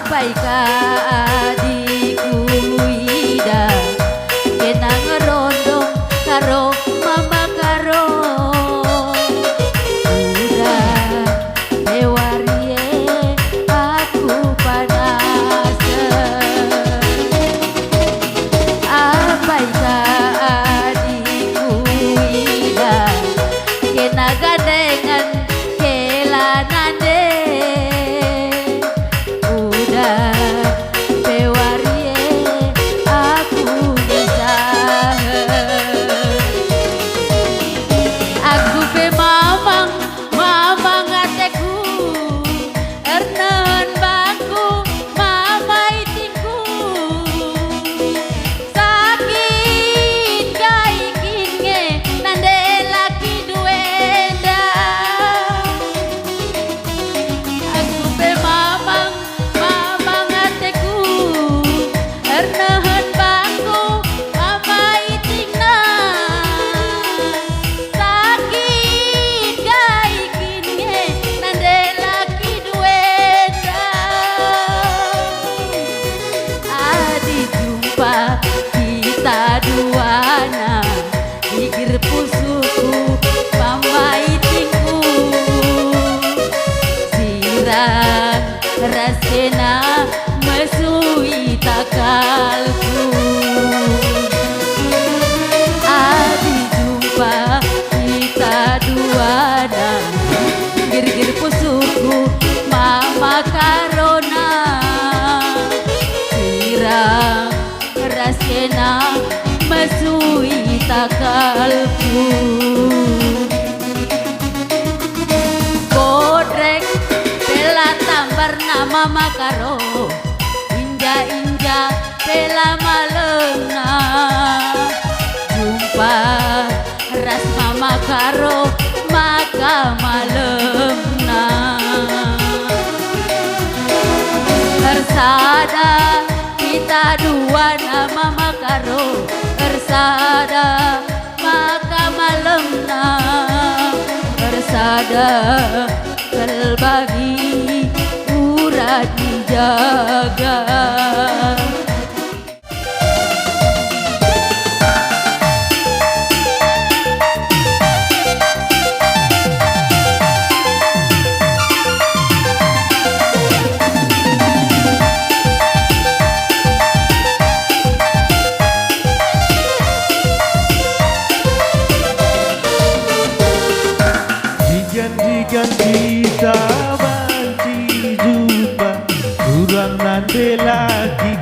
Apaika adikku ida kena ngerondong karo mama karo udah dewarie aku panasan. Apaika adikku ida kena gandengan kelanan kita duana pikir pusuku mama itingku sirang rasena mesui takalku adi jumpa kita duana gir-gir pusuku mama karona sirang rasena mesui takalku kodrek bela tambar nama makaro inja-inja bela malemna jumpa ras mama karo maka malemna tersada kita dua nama makaro bersada maka malemna bersada terbagi urat dijaga. Janjikan kita banci jumpa kurang nanti lagi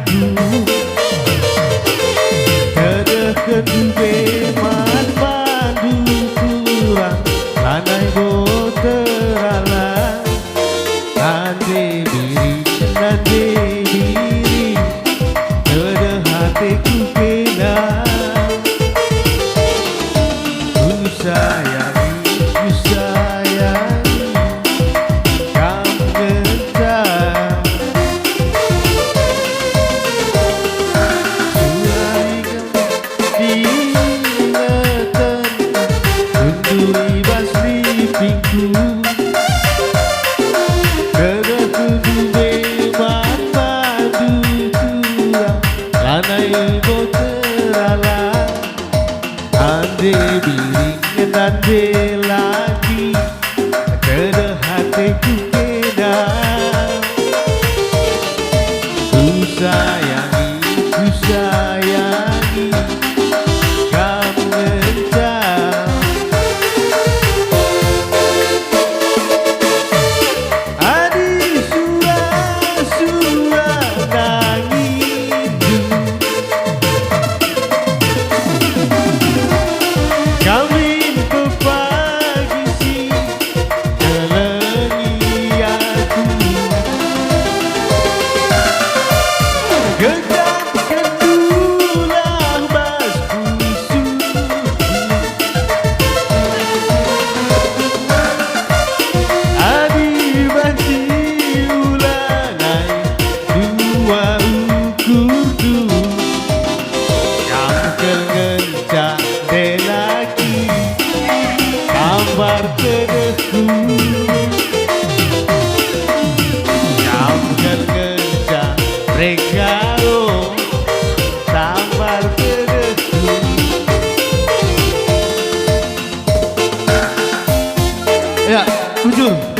Jujur.